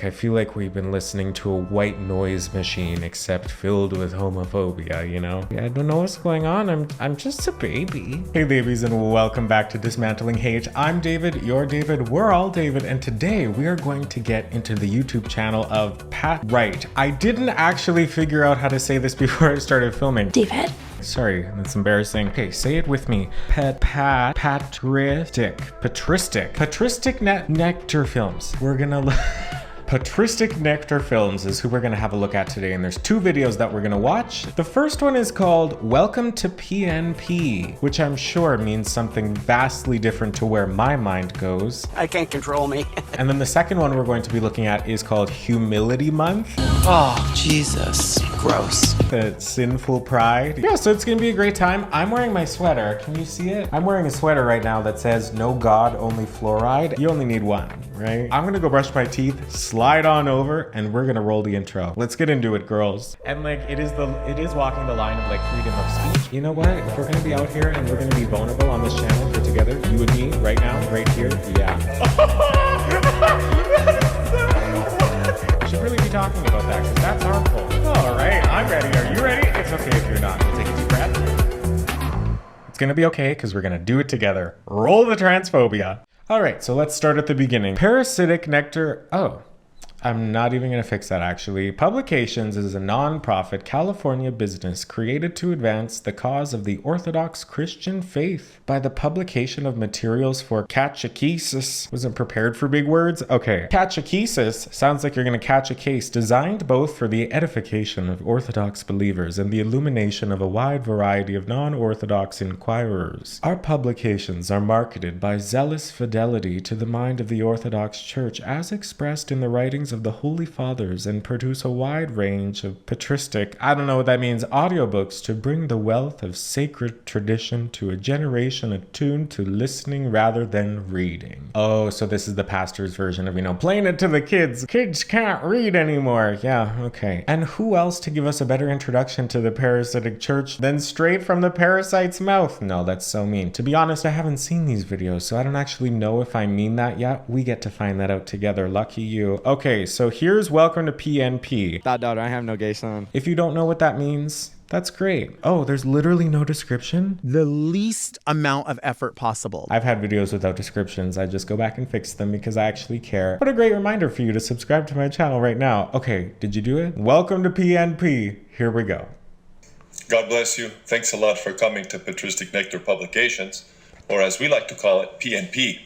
I feel like we've been listening to a white noise machine except filled with homophobia, you know? I don't know what's going on. I'm just a baby. Hey babies, and welcome back to Dismantling Hate. I'm David, you're David, we're all David, and today we are going to get into the YouTube channel of Pat. Right, I didn't actually figure out how to say this before I started filming. David. Sorry, that's embarrassing. Okay, say it with me. Patristic Nectar Films. We're gonna Patristic Nectar Films is who we're gonna have a look at today, and there's two videos that we're gonna watch. The first one is called Welcome to PNP, which I'm sure means something vastly different to where my mind goes. I can't control me. And then the second one we're going to be looking at is called Humility Month. Oh, Jesus. Gross. The sinful pride. Yeah, so it's gonna be a great time. I'm wearing my sweater. Can you see it? I'm wearing a sweater right now that says no God, only fluoride. You only need one, right? I'm gonna go brush my teeth, slide on over, and we're gonna roll the intro. Let's get into it, girls. And like, it is walking the line of like freedom of speech. You know what? If we're gonna be out here and we're gonna be vulnerable on this channel for together, you and me, right now, right here, yeah. We should really be talking about that, because that's harmful. All right, I'm ready. Are you ready? It's okay if you're not. Take a deep breath. It's gonna be okay, because we're gonna do it together. Roll the transphobia. All right, so let's start at the beginning. Parasitic Nectar. Oh, I'm not even going to fix that, actually. Publications is a non-profit California business created to advance the cause of the Orthodox Christian faith by the publication of materials for catechesis. Wasn't prepared for big words? Okay. Catechesis sounds like you're going to catch a case, designed both for the edification of Orthodox believers and the illumination of a wide variety of non-Orthodox inquirers. Our publications are marketed by zealous fidelity to the mind of the Orthodox Church as expressed in the writings of the Holy Fathers, and produce a wide range of patristic, I don't know what that means, audiobooks to bring the wealth of sacred tradition to a generation attuned to listening rather than reading. Oh, so this is the pastor's version of, playing it to the kids. Kids can't read anymore. Yeah, okay. And who else to give us a better introduction to the parasitic church than straight from the parasite's mouth? No, that's so mean. To be honest, I haven't seen these videos, so I don't actually know if I mean that yet. We get to find that out together. Lucky you. Okay, so here's Welcome to PNP. I have no gay son. If you don't know what that means, that's great. Oh, there's literally no description? The least amount of effort possible. I've had videos without descriptions. I just go back and fix them because I actually care. What a great reminder for you to subscribe to my channel right now. Okay, did you do it? Welcome to PNP. Here we go. God bless you. Thanks a lot for coming to Patristic Nectar Publications, or as we like to call it, PNP.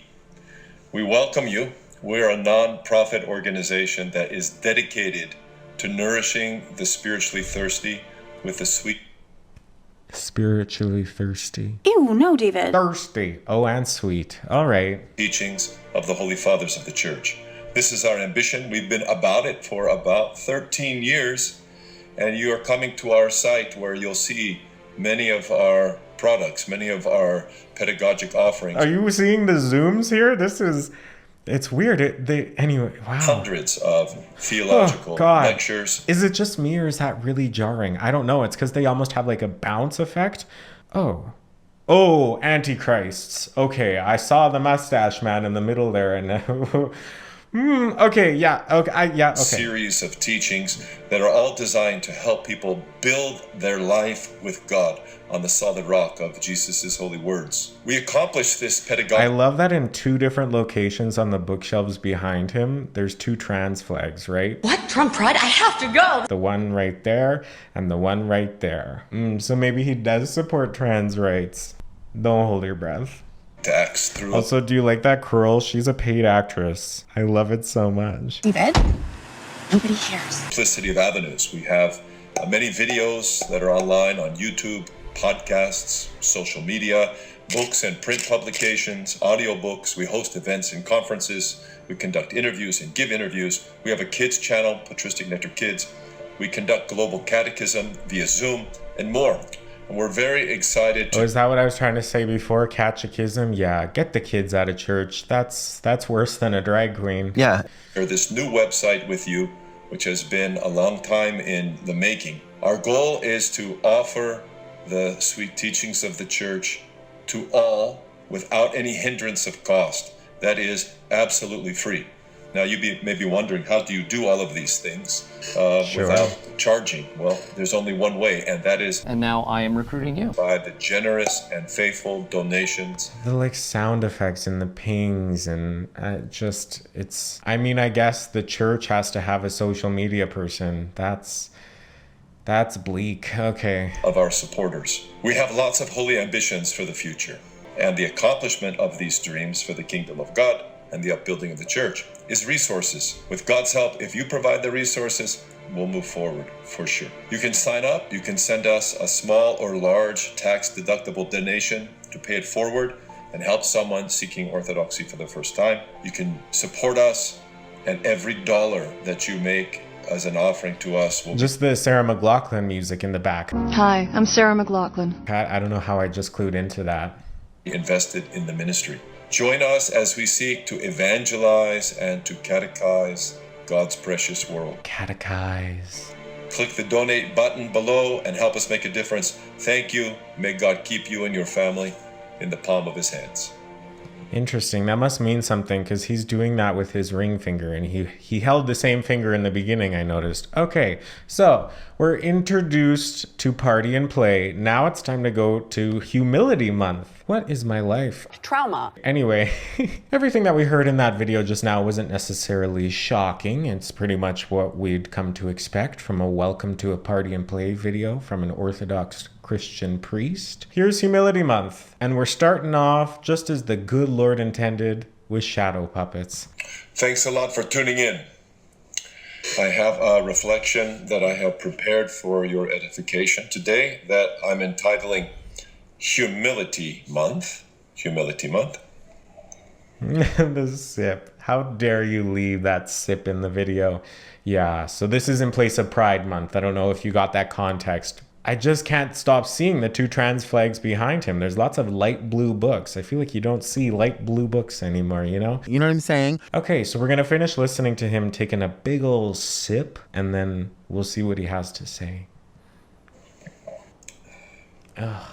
We welcome you. We're a non-profit organization that is dedicated to nourishing the spiritually thirsty with the sweet... Spiritually thirsty. Ew, no, David. Thirsty. Oh, and sweet. All right. teachings of the Holy Fathers of the Church. This is our ambition. We've been about it for about 13 years, and you are coming to our site where you'll see many of our products, many of our pedagogic offerings. Are you seeing the zooms here? It's weird. Anyway, wow. Hundreds of theological lectures. Is it just me, or is that really jarring? I don't know. It's because they almost have like a bounce effect. Oh, antichrists. Okay, I saw the mustache man in the middle there, and okay, yeah, okay. Series of teachings that are all designed to help people build their life with God on the solid rock of Jesus' holy words. We accomplish this pedagogy. I love that in two different locations on the bookshelves behind him, there's two trans flags, right? What? Trump pride? I have to go. The one right there and the one right there. So maybe he does support trans rights. Don't hold your breath. Acts through. Also, do you like that curl? She's a paid actress. I love it so much. David? Nobody cares. Multiplicity of avenues. We have many videos that are online on YouTube, podcasts, social media, books and print publications, audiobooks. We host events and conferences. We conduct interviews and give interviews. We have a kids channel, Patristic Nectar Kids. We conduct global catechism via Zoom and more. And we're very excited. Oh, is that what I was trying to say before? Catechism? Yeah, get the kids out of church. That's worse than a drag queen. Yeah. Share this new website with you, which has been a long time in the making. Our goal is to offer the sweet teachings of the church to all without any hindrance of cost. That is absolutely free. Now, may be wondering, how do you do all of these things Sure. without charging? Well, there's only one way, and that is And now I am recruiting you. by the generous and faithful donations. The like sound effects and the pings and I mean, I guess the church has to have a social media person. That's bleak. Okay. Of our supporters. We have lots of holy ambitions for the future, and the accomplishment of these dreams for the kingdom of God and the upbuilding of the church is resources. With God's help, if you provide the resources, we'll move forward for sure. You can sign up. You can send us a small or large tax-deductible donation to pay it forward and help someone seeking orthodoxy for the first time. You can support us, and every dollar that you make as an offering to us will Just the Sarah McLachlan music in the back. Hi, I'm Sarah McLachlan. I don't know how I just clued into that. be invested in the ministry. Join us as we seek to evangelize and to catechize God's precious world. Catechize. Click the donate button below and help us make a difference. Thank you. May God keep you and your family in the palm of his hands. Interesting. That must mean something because he's doing that with his ring finger, and he held the same finger in the beginning, I noticed. Okay, so we're introduced to party and play. Now it's time to go to Humility Month. What is my life? Trauma. Anyway, everything that we heard in that video just now wasn't necessarily shocking. It's pretty much what we'd come to expect from a welcome to a party and play video from an Orthodox Christian priest. Here's Humility Month, and we're starting off just as the good Lord intended with shadow puppets. Thanks a lot for tuning in. I have a reflection that I have prepared for your edification today that I'm entitling Humility Month. Humility Month. The sip. How dare you leave that sip in the video? Yeah, so this is in place of Pride Month. I don't know if you got that context. I just can't stop seeing the two trans flags behind him. There's lots of light blue books. I feel like you don't see light blue books anymore, you know? You know what I'm saying? Okay, so we're going to finish listening to him taking a big ol' sip, and then we'll see what he has to say. Ugh.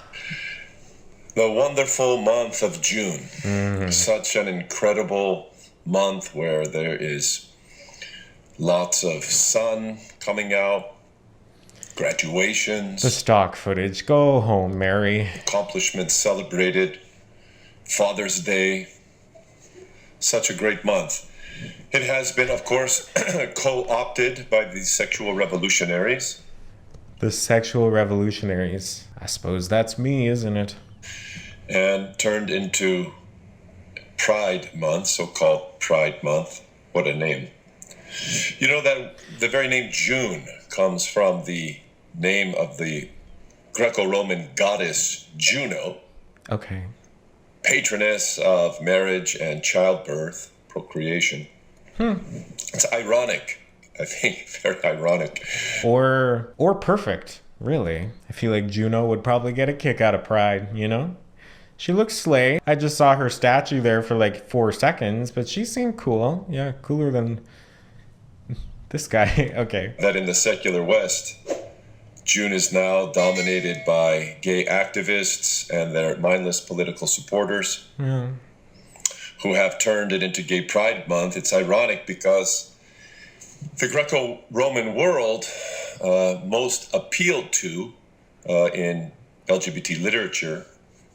The wonderful month of June. Such an incredible month where there is lots of sun coming out, graduations, The stock footage. Go home, Mary. accomplishments celebrated, Father's Day. Such a great month. It has been, of course, co-opted by the sexual revolutionaries. The sexual revolutionaries. I suppose that's me, isn't it? And turned into Pride Month, so-called Pride Month. What a name. You know that the very name June comes from the name of the Greco-Roman goddess Juno, Okay. patroness of marriage and childbirth, procreation. It's ironic, I think, very ironic. Or perfect, really. I feel like Juno would probably get a kick out of Pride, you know? She looks slay. I just saw her statue there for like 4 seconds, but she seemed cool. Yeah, cooler than this guy. Okay. That in the secular West, June is now dominated by gay activists and their mindless political supporters who have turned it into Gay Pride Month. It's ironic because the Greco-Roman world most appealed to in LGBT literature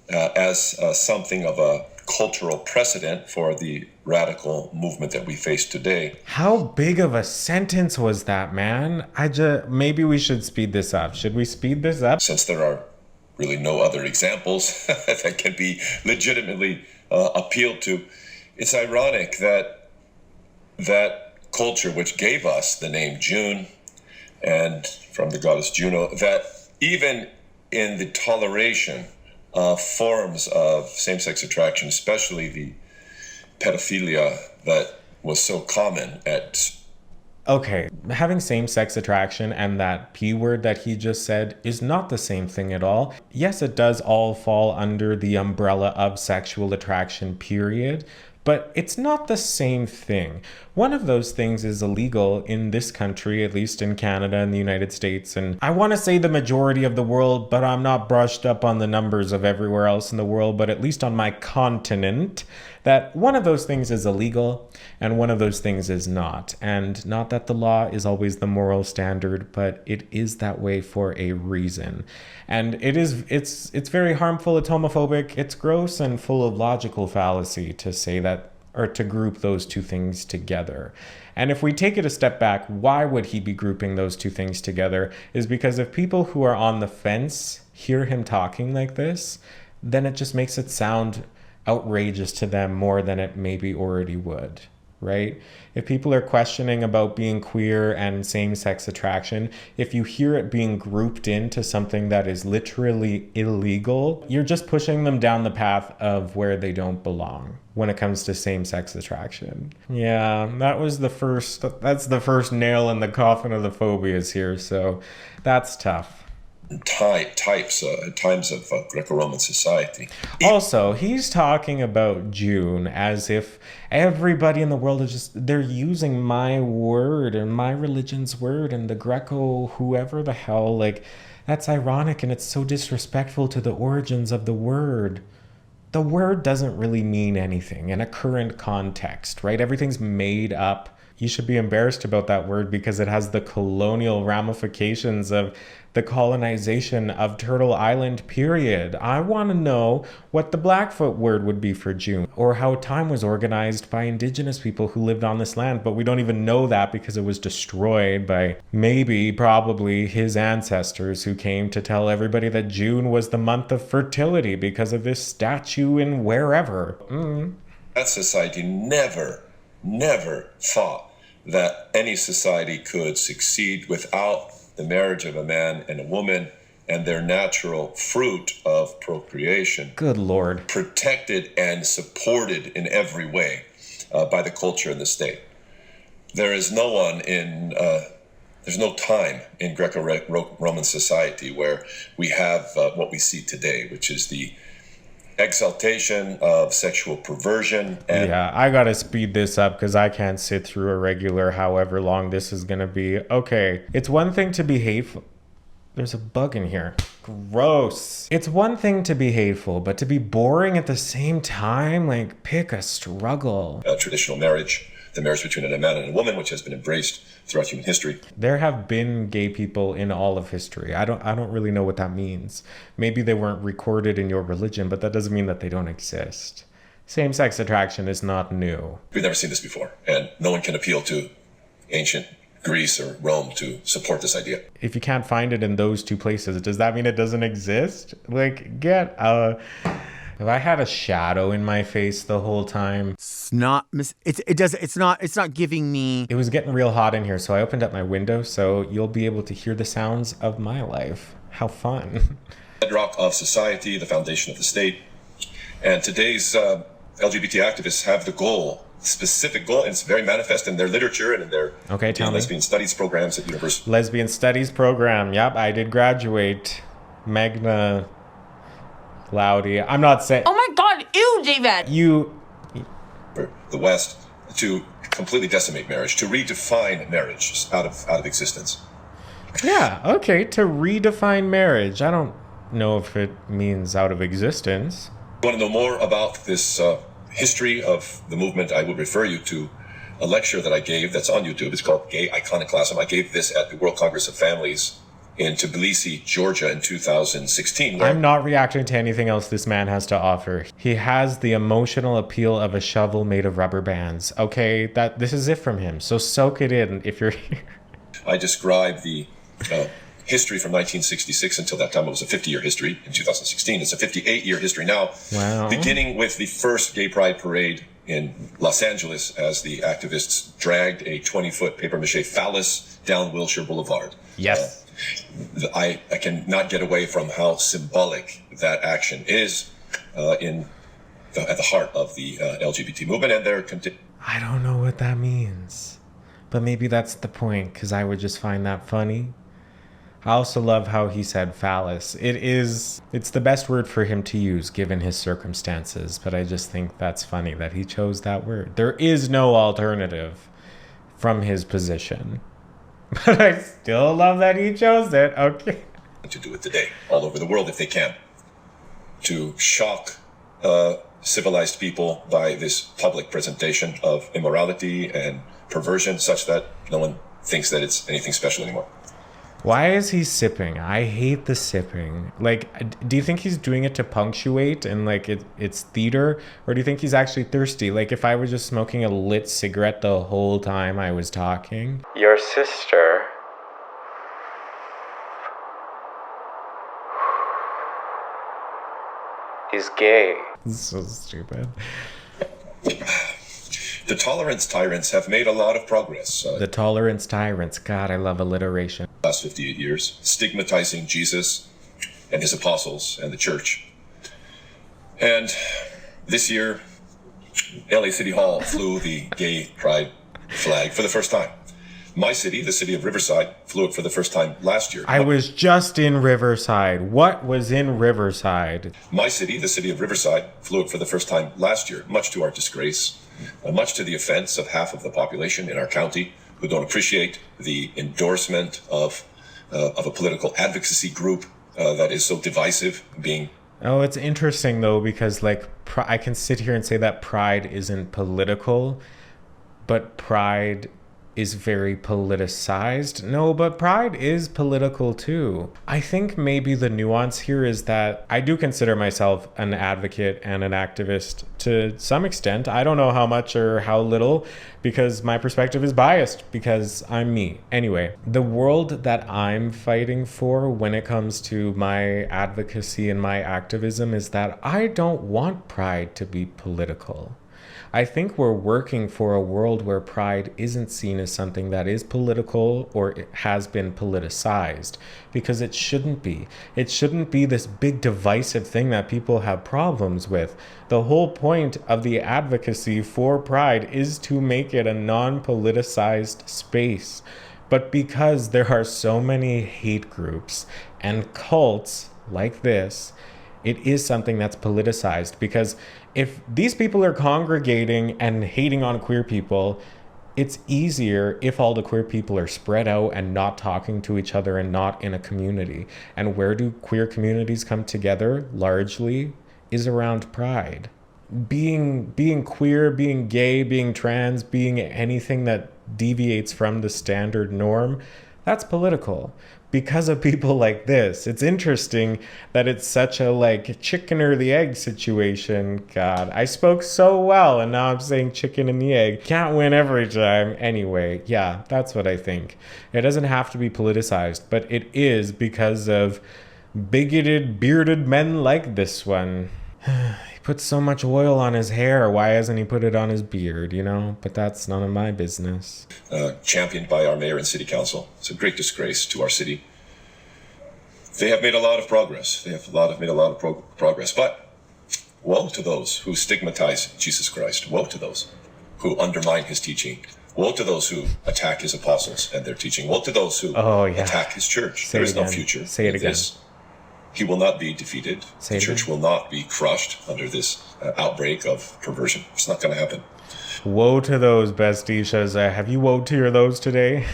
as something of a cultural precedent for the radical movement that we face today. How big of a sentence was that, man? Maybe we should speed this up. Should we speed this up? Since there are really no other examples that can be legitimately appealed to, it's ironic that that culture which gave us the name June and from the goddess Juno, that even in the toleration of forms of same-sex attraction, especially the pedophilia that was so common at... Okay, having same-sex attraction and that P word that he just said is not the same thing at all. Yes, it does all fall under the umbrella of sexual attraction, period, but it's not the same thing. One of those things is illegal in this country, at least in Canada and the United States, and I want to say the majority of the world, but I'm not brushed up on the numbers of everywhere else in the world, but at least on my continent, that one of those things is illegal and one of those things is not. And not that the law is always the moral standard, but it is that way for a reason. And it's very harmful, it's homophobic, it's gross and full of logical fallacy to say that, or to group those two things together. And if we take it a step back, why would he be grouping those two things together? Is because if people who are on the fence hear him talking like this, then it just makes it sound outrageous to them more than it maybe already would, right? If people are questioning about being queer and same-sex attraction, if you hear it being grouped into something that is literally illegal, you're just pushing them down the path of where they don't belong when it comes to same-sex attraction. Yeah, that's the first nail in the coffin of the phobias here, so that's tough. Times of Greco-Roman society. Also, he's talking about June as if everybody in the world is they're using my word and my religion's word and the Greco whoever the hell, like, that's ironic and it's so disrespectful to the origins of the word. The word doesn't really mean anything in a current context, right? Everything's made up. You should be embarrassed about that word because it has the colonial ramifications of the colonization of Turtle Island, period. I want to know what the Blackfoot word would be for June, or how time was organized by indigenous people who lived on this land, but we don't even know that because it was destroyed by probably his ancestors who came to tell everybody that June was the month of fertility because of this statue in wherever. That society never thought that any society could succeed without the marriage of a man and a woman and their natural fruit of procreation. Good Lord. Protected and supported in every way by the culture and the state. There's no time in Greco-Roman society where we have what we see today, which is the exaltation of sexual perversion. And yeah, I gotta speed this up because I can't sit through a regular however long this is gonna be. Okay, it's one thing to be hateful. There's a bug in here. Gross. It's one thing to be hateful, but to be boring at the same time, like, pick a struggle. Traditional marriage, the marriage between a man and a woman, which has been embraced throughout human history. There have been gay people in all of history. I don't really know what that means. Maybe they weren't recorded in your religion, but that doesn't mean that they don't exist. Same-sex attraction is not new. We've never seen this before, and no one can appeal to ancient Greece or Rome to support this idea. If you can't find it in those two places, does that mean it doesn't exist? Like, if I had a shadow in my face the whole time. It's not giving me. It was getting real hot in here, so I opened up my window so you'll be able to hear the sounds of my life. How fun. Bedrock of society, the foundation of the state. And today's LGBT activists have the specific goal, and it's very manifest in their literature and in their lesbian studies programs at university. Lesbian studies program. Yep, I did graduate. Magna Laude. I'm not saying. Oh my God! Ew, David. The West to completely decimate marriage, to redefine marriage out of existence. Yeah. Okay. To redefine marriage. I don't know if it means out of existence. You want to know more about this history of the movement? I would refer you to a lecture that I gave that's on YouTube. It's called Gay Iconoclasm. I gave this at the World Congress of Families in Tbilisi, Georgia in 2016. I'm not reacting to anything else this man has to offer. He has the emotional appeal of a shovel made of rubber bands. Okay, this is it from him. So soak it in if you're here. I describe the history from 1966 until that time. It was a 50-year history. In 2016, it's a 58-year history now. Wow. Beginning with the first gay pride parade in Los Angeles as the activists dragged a 20-foot papier-mâché phallus down Wilshire Boulevard. Yes. I cannot get away from how symbolic that action is at the heart of the LGBT movement and their I don't know what that means, but maybe that's the point, because I would just find that funny. I also love how he said phallus. It's the best word for him to use given his circumstances, but I just think that's funny that he chose that word. There is no alternative from his position. But I still love that he chose it. Okay. To do it today, all over the world if they can. To shock civilized people by this public presentation of immorality and perversion such that no one thinks that it's anything special anymore. Why is he sipping? I hate the sipping. Like, do you think he's doing it to punctuate and like it's theater? Or do you think he's actually thirsty? Like if I was just smoking a lit cigarette the whole time I was talking. Your sister is gay. This is so stupid. The tolerance tyrants have made a lot of progress. The tolerance tyrants. God, I love alliteration. Last 58 years, stigmatizing Jesus and his apostles and the church. And this year, LA City Hall flew the gay pride flag for the first time. My city, the city of Riverside, flew it for the first time last year. I was just in Riverside. What was in Riverside? My city, the city of Riverside, flew it for the first time last year, much to our disgrace, much to the offense of half of the population in our county who don't appreciate the endorsement of a political advocacy group that is so divisive being. Oh, it's interesting though, because like I can sit here and say that pride isn't political, but pride is very politicized. No, but pride is political too. I think maybe the nuance here is that I do consider myself an advocate and an activist to some extent. I don't know how much or how little because my perspective is biased because I'm me. Anyway, the world that I'm fighting for when it comes to my advocacy and my activism is that I don't want pride to be political. I think we're working for a world where pride isn't seen as something that is political or it has been politicized, because it shouldn't be. It shouldn't be this big divisive thing that people have problems with. The whole point of the advocacy for pride is to make it a non-politicized space. But because there are so many hate groups and cults like this, it is something that's politicized, because if these people are congregating and hating on queer people, it's easier if all the queer people are spread out and not talking to each other and not in a community. And where do queer communities come together largely is around pride. Being queer, being gay, being trans, being anything that deviates from the standard norm, that's political. Because of people like this. It's interesting that it's such a like chicken or the egg situation. God, I spoke so well and now I'm saying chicken and the egg. Can't win every time. Anyway, yeah, that's what I think. It doesn't have to be politicized, but it is because of bigoted, bearded men like this one. He puts so much oil on his hair. Why hasn't he put it on his beard, you know? But that's none of my business. Championed by our mayor and city council. It's a great disgrace to our city. They have made a lot of progress. Made a lot of progress. But woe to those who stigmatize Jesus Christ. Woe to those who undermine his teaching. Woe to those who attack his apostles and their teaching. Woe to those who attack his church. There is no future. Say it again. He will not be defeated. The church will not be crushed under this outbreak of perversion. It's not going to happen. Woe to those, bestishas. Have you woe to your those today?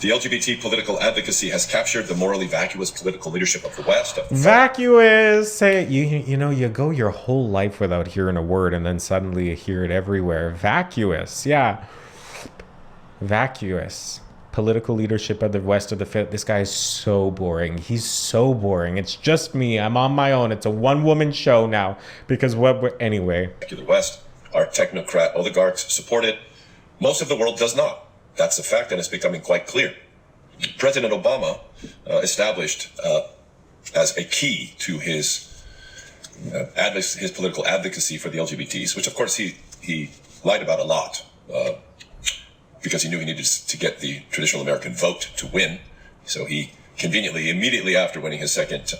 The LGBT political advocacy has captured the morally vacuous political leadership of the West. Vacuous! Say it. You know, you go your whole life without hearing a word and then suddenly you hear it everywhere. Vacuous. Yeah. Vacuous. Political leadership of the West of the Fifth. This guy is so boring. He's so boring. It's just me. I'm on my own. It's a one-woman show now. Because anyway. The West, our technocrat oligarchs support it. Most of the world does not. That's a fact, and it's becoming quite clear. President Obama established as a key to his political advocacy for the LGBTs, which of course he lied about a lot. Because he knew he needed to get the traditional American vote to win. So he conveniently, immediately after winning his second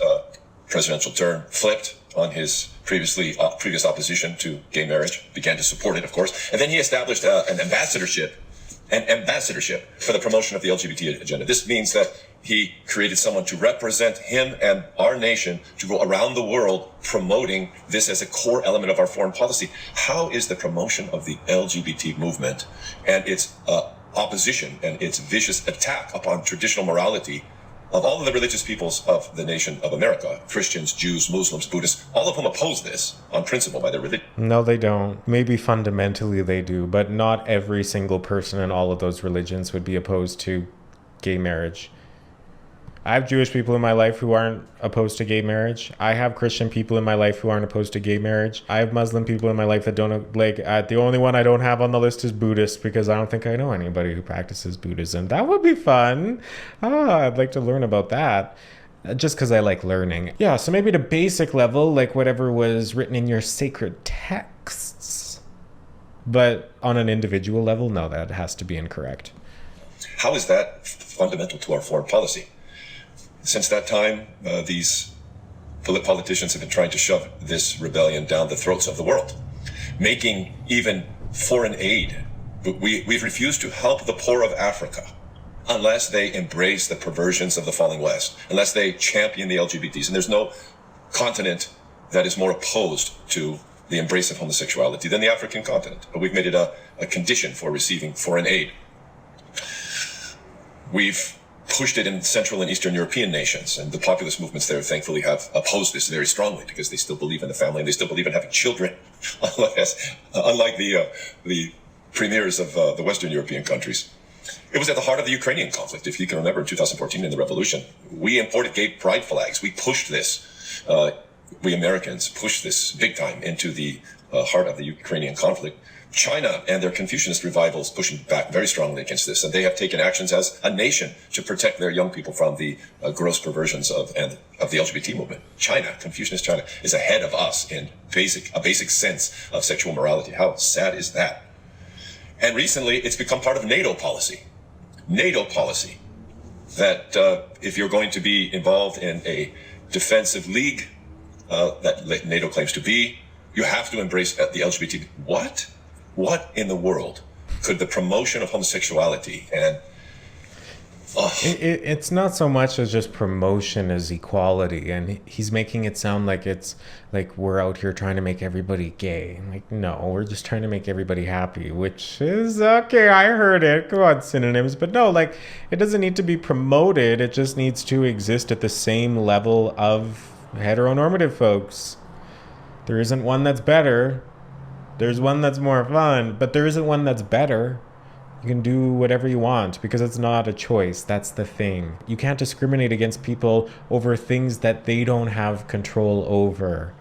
presidential term, flipped on his previous opposition to gay marriage, began to support it, of course. And then he established an ambassadorship for the promotion of the LGBT agenda. This means that he created someone to represent him and our nation to go around the world promoting this as a core element of our foreign policy. How is the promotion of the LGBT movement and its opposition and its vicious attack upon traditional morality of all of the religious peoples of the nation of America, Christians, Jews, Muslims, Buddhists, all of whom oppose this on principle by their religion. No, they don't. Maybe fundamentally they do, but not every single person in all of those religions would be opposed to gay marriage. I have Jewish people in my life who aren't opposed to gay marriage. I have Christian people in my life who aren't opposed to gay marriage. I have Muslim people in my life that don't, like, the only one I don't have on the list is Buddhist, because I don't think I know anybody who practices Buddhism. That would be fun. I'd like to learn about that. Just because I like learning. Yeah, so maybe at a basic level, like whatever was written in your sacred texts. But on an individual level, no, that has to be incorrect. How is that fundamental to our foreign policy? Since that time, these politicians have been trying to shove this rebellion down the throats of the world, making even foreign aid. We've refused to help the poor of Africa unless they embrace the perversions of the falling West, unless they champion the LGBTs. And there's no continent that is more opposed to the embrace of homosexuality than the African continent. But we've made it a condition for receiving foreign aid. We've pushed it in Central and Eastern European nations, and the populist movements there thankfully have opposed this very strongly because they still believe in the family and they still believe in having children, unlike the premiers of the Western European countries. It was at the heart of the Ukrainian conflict. If you can remember, in 2014 in the revolution, we imported gay pride flags. We pushed this, we Americans pushed this big time into the heart of the Ukrainian conflict. China and their Confucianist revivals pushing back very strongly against this, and they have taken actions as a nation to protect their young people from the gross perversions of the LGBT movement. China, Confucianist China, is ahead of us in a basic sense of sexual morality. How sad is that? And recently, it's become part of NATO policy. NATO policy, that if you're going to be involved in a defensive league that NATO claims to be, you have to embrace the LGBT. What? What in the world could the promotion of homosexuality and... It's not so much as just promotion as equality, and he's making it sound like it's like we're out here trying to make everybody gay. Like, no, we're just trying to make everybody happy, which is okay. I heard it. Go on, synonyms. But no, like, it doesn't need to be promoted. It just needs to exist at the same level of heteronormative folks. There isn't one that's better. There's one that's more fun, but there isn't one that's better. You can do whatever you want because it's not a choice. That's the thing. You can't discriminate against people over things that they don't have control over.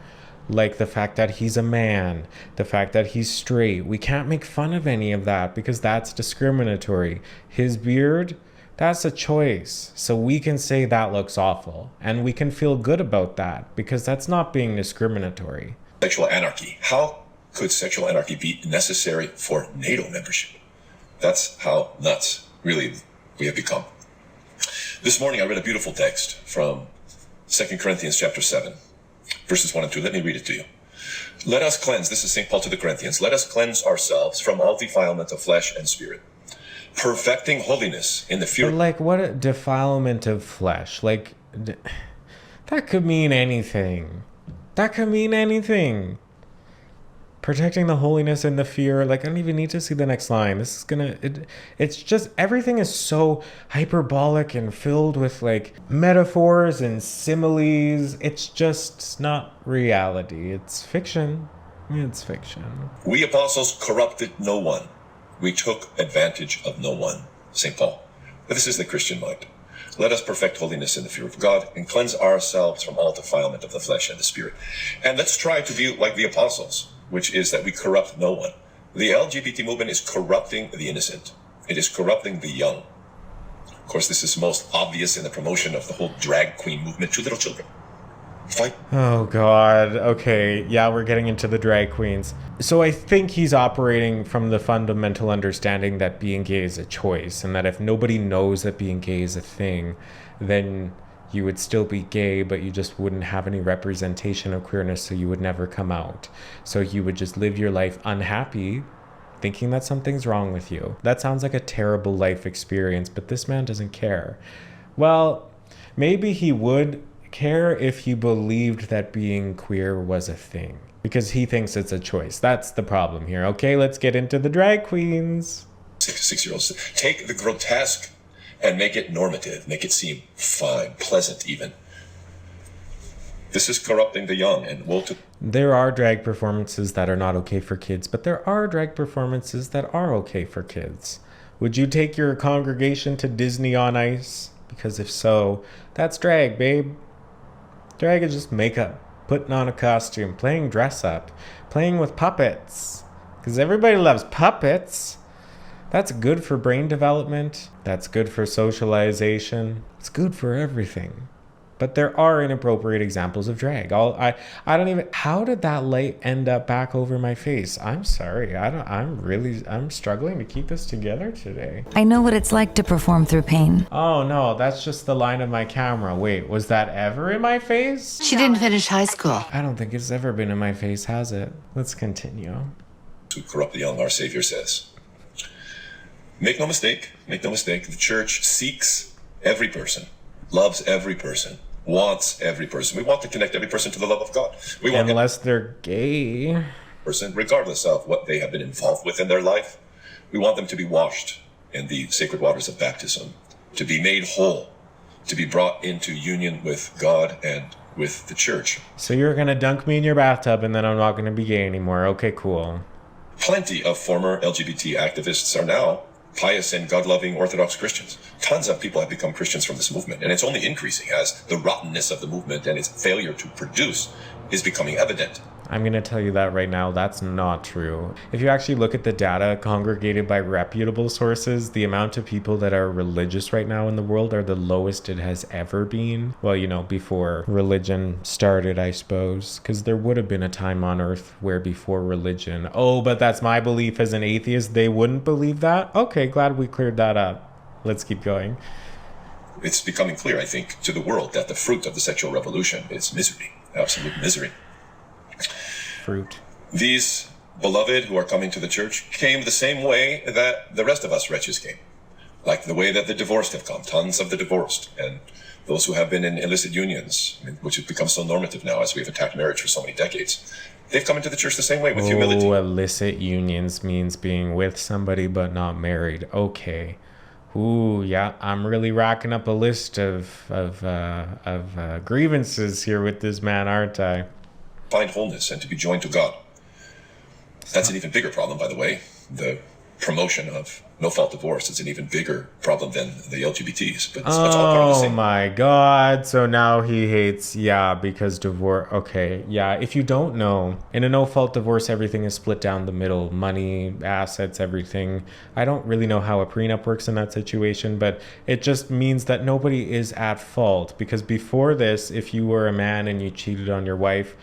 Like the fact that he's a man, the fact that he's straight. We can't make fun of any of that because that's discriminatory. His beard, that's a choice. So we can say that looks awful. And we can feel good about that because that's not being discriminatory. Sexual anarchy. How could sexual anarchy be necessary for NATO membership? That's how nuts, really, we have become. This morning, I read a beautiful text from 2 Corinthians chapter 7, verses 1 and 2. Let me read it to you. Let us cleanse, this is St. Paul to the Corinthians, let us cleanse ourselves from all defilement of flesh and spirit, perfecting holiness in the fear. But like, what a defilement of flesh? Like, that could mean anything. That could mean anything. Protecting the holiness and the fear. Like, I don't even need to see the next line. This is gonna, it's just, everything is so hyperbolic and filled with like metaphors and similes. It's just not reality. It's fiction. It's fiction. We apostles corrupted no one. We took advantage of no one. St. Paul. But this is the Christian mind. Let us perfect holiness in the fear of God and cleanse ourselves from all defilement of the flesh and the spirit. And let's try to be like the apostles, which is that we corrupt no one. The LGBT movement is corrupting the innocent. It is corrupting the young. Of course, this is most obvious in the promotion of the whole drag queen movement to little children. Fight. Oh, God. Okay. Yeah, we're getting into the drag queens. So I think he's operating from the fundamental understanding that being gay is a choice, and that if nobody knows that being gay is a thing, then you would still be gay, but you just wouldn't have any representation of queerness, so you would never come out. So you would just live your life unhappy, thinking that something's wrong with you. That sounds like a terrible life experience, but this man doesn't care. Well, maybe he would care if he believed that being queer was a thing, because he thinks it's a choice. That's the problem here. Okay, let's get into the drag queens. 6-year-olds take the grotesque and make it normative, make it seem fine, pleasant even. This is corrupting the young, and woe to... There are drag performances that are not okay for kids, but there are drag performances that are okay for kids. Would you take your congregation to Disney on Ice? Because if so, that's drag, babe. Drag is just makeup, putting on a costume, playing dress up, playing with puppets. Because everybody loves puppets. That's good for brain development. That's good for socialization. It's good for everything. But there are inappropriate examples of drag. I don't even... How did that light end up back over my face? I'm sorry. I'm struggling to keep this together today. I know what it's like to perform through pain. Oh no, that's just the line of my camera. Wait, was that ever in my face? She didn't finish high school. I don't think it's ever been in my face, has it? Let's continue. To corrupt the young, our Savior says. Make no mistake, the church seeks every person, loves every person, wants every person. We want to connect every person to the love of God. We want Unless they're gay. Person, regardless of what they have been involved with in their life, we want them to be washed in the sacred waters of baptism, to be made whole, to be brought into union with God and with the church. So you're gonna dunk me in your bathtub and then I'm not gonna be gay anymore. Okay, cool. Plenty of former LGBT activists are now pious and God-loving Orthodox Christians. Tons of people have become Christians from this movement, and it's only increasing as the rottenness of the movement and its failure to produce is becoming evident. I'm going to tell you that right now, that's not true. If you actually look at the data congregated by reputable sources, the amount of people that are religious right now in the world are the lowest it has ever been. Well, you know, before religion started, I suppose, because there would have been a time on earth where before religion... Oh, but that's my belief as an atheist. They wouldn't believe that? Okay, glad we cleared that up. Let's keep going. It's becoming clear, I think, to the world that the fruit of the sexual revolution is misery, absolute misery. Fruit. These beloved who are coming to the church came the same way that the rest of us wretches came. Like the way that the divorced have come, tons of the divorced, and those who have been in illicit unions, which has become so normative now as we've attacked marriage for so many decades. They've come into the church the same way, with humility. Oh, illicit unions means being with somebody but not married. Okay. Ooh, yeah, I'm really racking up a list of grievances here with this man, aren't I? Find wholeness and to be joined to God. That's an even bigger problem, by the way. The promotion of no-fault divorce is an even bigger problem than the LGBTs. But it's all part of the same. Oh my God. So now he hates, because divorce. Okay, yeah. If you don't know, in a no-fault divorce, everything is split down the middle. Money, assets, everything. I don't really know how a prenup works in that situation, but it just means that nobody is at fault. Because before this, if you were a man and you cheated on your wife,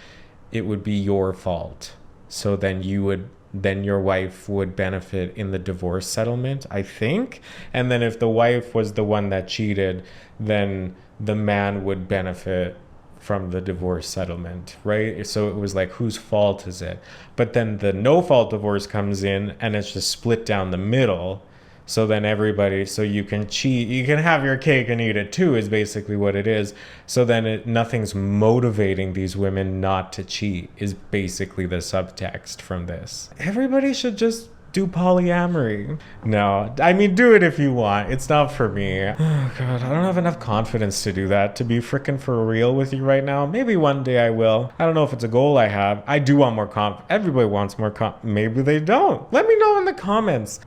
it would be your fault. So then your wife would benefit in the divorce settlement, I think. And then if the wife was the one that cheated, then the man would benefit from the divorce settlement, right? So it was like, whose fault is it? But then the no-fault divorce comes in and it's just split down the middle. So then everybody, so you can cheat, you can have your cake and eat it too, is basically what it is. So then nothing's motivating these women not to cheat, is basically the subtext from this. Everybody should just do polyamory. No, I mean, do it if you want. It's not for me. Oh God, I don't have enough confidence to do that, to be freaking for real with you right now. Maybe one day I will. I don't know if it's a goal I have. I do want more everybody wants more maybe they don't. Let me know in the comments.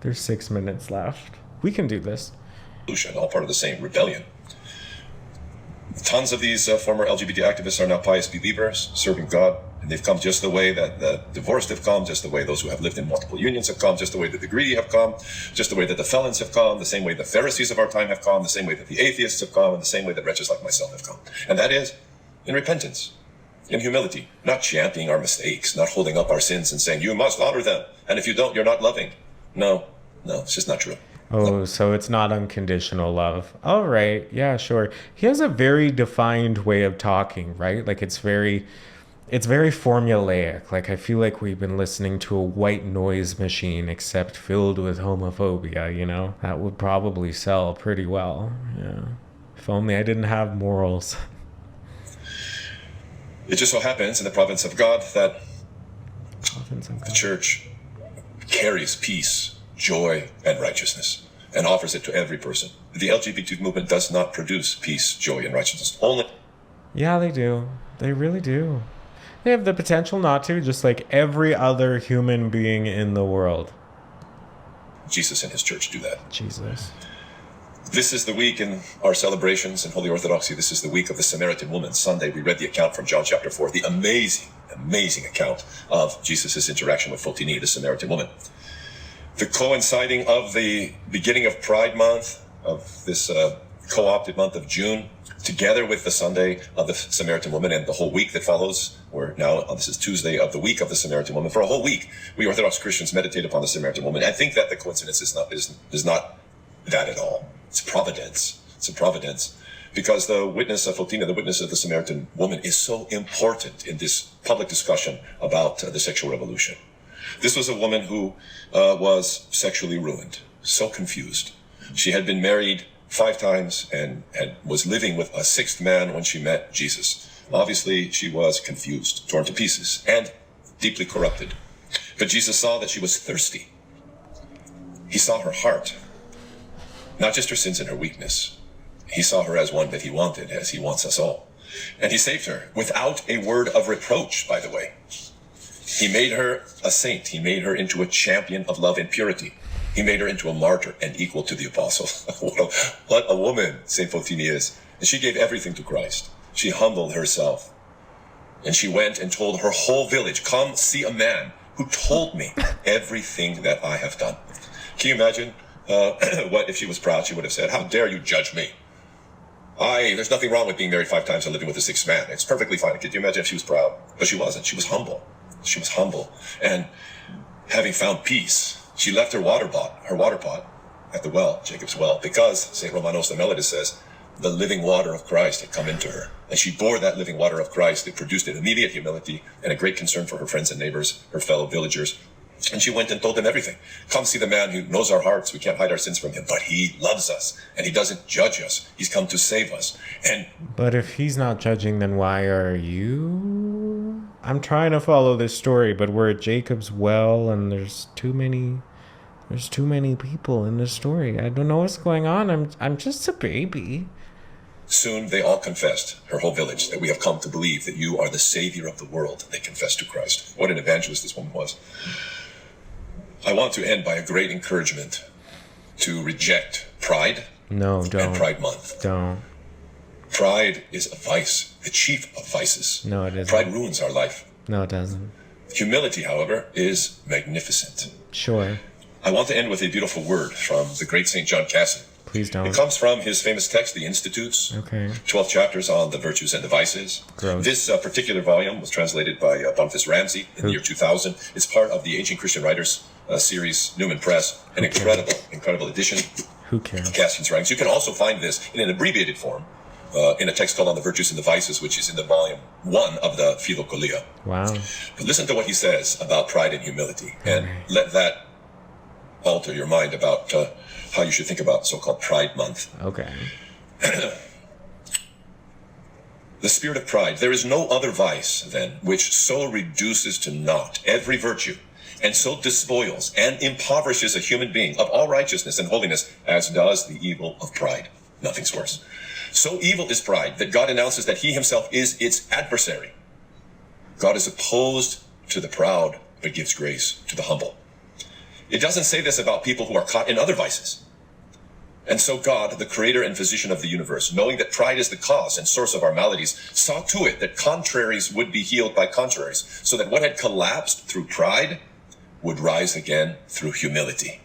There's 6 minutes left. We can do this. All part of the same rebellion. Tons of these former LGBT activists are now pious believers, serving God, and they've come just the way that the divorced have come, just the way those who have lived in multiple unions have come, just the way that the greedy have come, just the way that the felons have come, the same way the Pharisees of our time have come, the same way that the atheists have come, and the same way that wretches like myself have come. And that is in repentance, in humility, not championing our mistakes, not holding up our sins and saying, you must honor them, and if you don't, you're not loving. No, it's just not true. Oh, so it's not unconditional love. All right. Yeah, sure. He has a very defined way of talking, right? Like it's very formulaic. Like I feel like we've been listening to a white noise machine except filled with homophobia, you know? That would probably sell pretty well. Yeah. If only I didn't have morals. It just so happens in the province of God that the church carries peace, joy, and righteousness. and offers it to every person. The LGBT movement does not produce peace, joy, and righteousness. Only. Yeah, they do. They really do. They have the potential not to, just like every other human being in the world. Jesus and his church do that. Jesus. This is the week in our celebrations in Holy Orthodoxy. This is the week of the Samaritan woman. Sunday, we read the account from John chapter 4, the amazing account of Jesus' interaction with Photini, the Samaritan woman. The coinciding of the beginning of Pride Month, of this co-opted month of June, together with the Sunday of the Samaritan woman and the whole week that follows. This is Tuesday of the week of the Samaritan woman. For a whole week, we Orthodox Christians meditate upon the Samaritan woman. I think that the coincidence is not that at all. It's providence. It's a providence. Because the witness of Photini, the witness of the Samaritan woman, is so important in this public discussion about the sexual revolution. This was a woman who was sexually ruined, so confused. She had been married 5 times and was living with a 6th man when she met Jesus. Obviously, she was confused, torn to pieces, and deeply corrupted. But Jesus saw that she was thirsty. He saw her heart, not just her sins and her weakness. He saw her as one that he wanted, as he wants us all. And he saved her without a word of reproach, by the way. He made her a saint. He made her into a champion of love and purity. He made her into a martyr and equal to the apostles. What a woman Saint Photini is. And she gave everything to Christ. She humbled herself. And she went and told her whole village, come see a man who told me everything that I have done. Can you imagine what if she was proud? She would have said, how dare you judge me? There's nothing wrong with being married 5 times and living with a 6th man. It's perfectly fine. Could you imagine if she was proud? But she wasn't. She was humble. She was humble. And having found peace, she left her water pot at the well, Jacob's well, because St. Romanos the Melodist says, the living water of Christ had come into her. And she bore that living water of Christ. It produced an immediate humility and a great concern for her friends and neighbors, her fellow villagers. And she went and told them everything. Come see the man who knows our hearts. We can't hide our sins from him, but he loves us and he doesn't judge us. He's come to save us. But if he's not judging, then why are you? I'm trying to follow this story, but we're at Jacob's well and there's too many people in this story. I don't know what's going on. I'm just a baby. Soon they all confessed, her whole village, that we have come to believe that you are the Savior of the world. They confessed to Christ. What an evangelist this woman was. I want to end by a great encouragement to reject pride. No, don't. And Pride Month. Don't. Pride is a vice, the chief of vices. No, it isn't. Pride ruins our life. No, it doesn't. Humility, however, is magnificent. Sure. I want to end with a beautiful word from the great St. John Casson. Please don't. It comes from his famous text, The Institutes. Okay. 12 chapters on the virtues and the vices. Gross. This particular volume was translated by Boniface Ramsey in the year 2000. It's part of the Ancient Christian Writers series, Newman Press. An incredible edition. Who cares? Of Casson's writings. You can also find this in an abbreviated form in a text called On the Virtues and the Vices, which is in the volume 1 of the Philokolia. Wow. But listen to what he says about pride and humility, and let that alter your mind about how you should think about so-called Pride Month. Okay. The spirit of pride. There is no other vice, then, which so reduces to naught every virtue, and so despoils and impoverishes a human being of all righteousness and holiness as does the evil of pride. Nothing's worse. So evil is pride that God announces that he himself is its adversary. God is opposed to the proud, but gives grace to the humble. It doesn't say this about people who are caught in other vices. And so God, the creator and physician of the universe, knowing that pride is the cause and source of our maladies, saw to it that contraries would be healed by contraries, so that what had collapsed through pride would rise again through humility.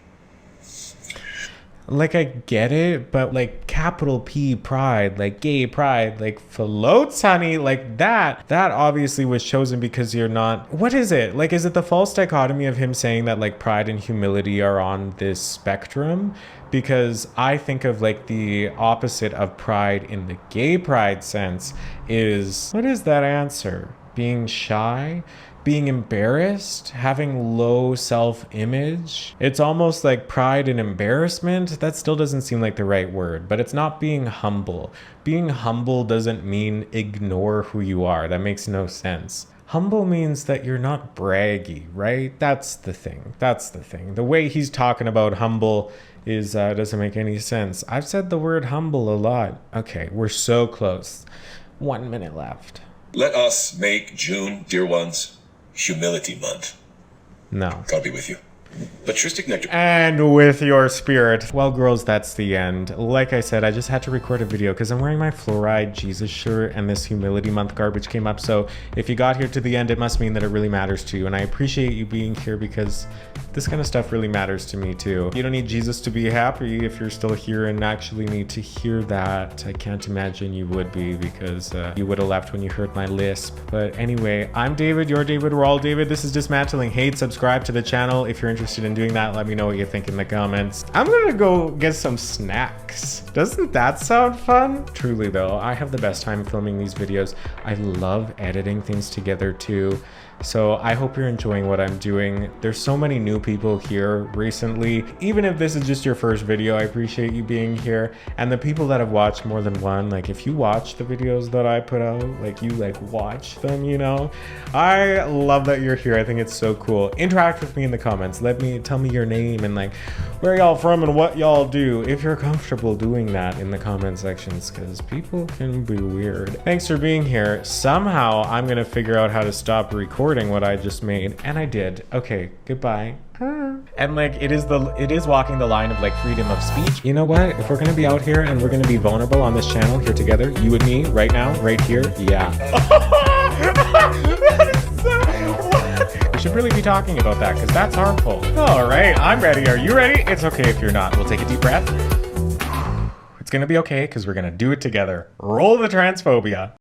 Like, I get it, but like capital P pride, like gay pride, like floats, honey, like that obviously was chosen because you're not, what is it? Like, is it the false dichotomy of him saying that like pride and humility are on this spectrum? Because I think of like the opposite of pride in the gay pride sense is, what is that answer? Being shy? Being embarrassed, having low self-image. It's almost like pride and embarrassment. That still doesn't seem like the right word, but it's not being humble. Being humble doesn't mean ignore who you are. That makes no sense. Humble means that you're not braggy, right? That's the thing. The way he's talking about humble is doesn't make any sense. I've said the word humble a lot. Okay, we're so close. 1 minute left. Let us make June, dear ones, Humility Month. No. God be with you. Patristic Nectar. And with your spirit. Well, girls, that's the end. Like I said, I just had to record a video because I'm wearing my fluoride Jesus shirt and this Humility Month garbage came up. So if you got here to the end, it must mean that it really matters to you. And I appreciate you being here because this kind of stuff really matters to me too. You don't need Jesus to be happy if you're still here and actually need to hear that. I can't imagine you would be because you would have left when you heard my lisp. But anyway, I'm David, you're David, we're all David. This is Dismantling Hate. Subscribe to the channel if you're interested in doing that. Let me know what you think in the comments. I'm gonna go get some snacks. Doesn't that sound fun? Truly though, I have the best time filming these videos. I love editing things together too. So I hope you're enjoying what I'm doing. There's so many new people here recently. Even if this is just your first video, I appreciate you being here. And the people that have watched more than one, like if you watch the videos that I put out, like you like watch them, you know, I love that you're here. I think it's so cool. Interact with me in the comments. Tell me your name and like where y'all from and what y'all do if you're comfortable doing that in the comment sections, because people can be weird. Thanks for being here. Somehow I'm gonna figure out how to stop recording what I just made, and I did. Okay, goodbye. And like it is walking the line of like freedom of speech. You know what? If we're gonna be out here and we're gonna be vulnerable on this channel here together, you and me, right now, right here, yeah. We should really be talking about that because that's harmful. All right, I'm ready. Are you ready? It's okay if you're not. We'll take a deep breath. It's gonna be okay because we're gonna do it together. Roll the transphobia.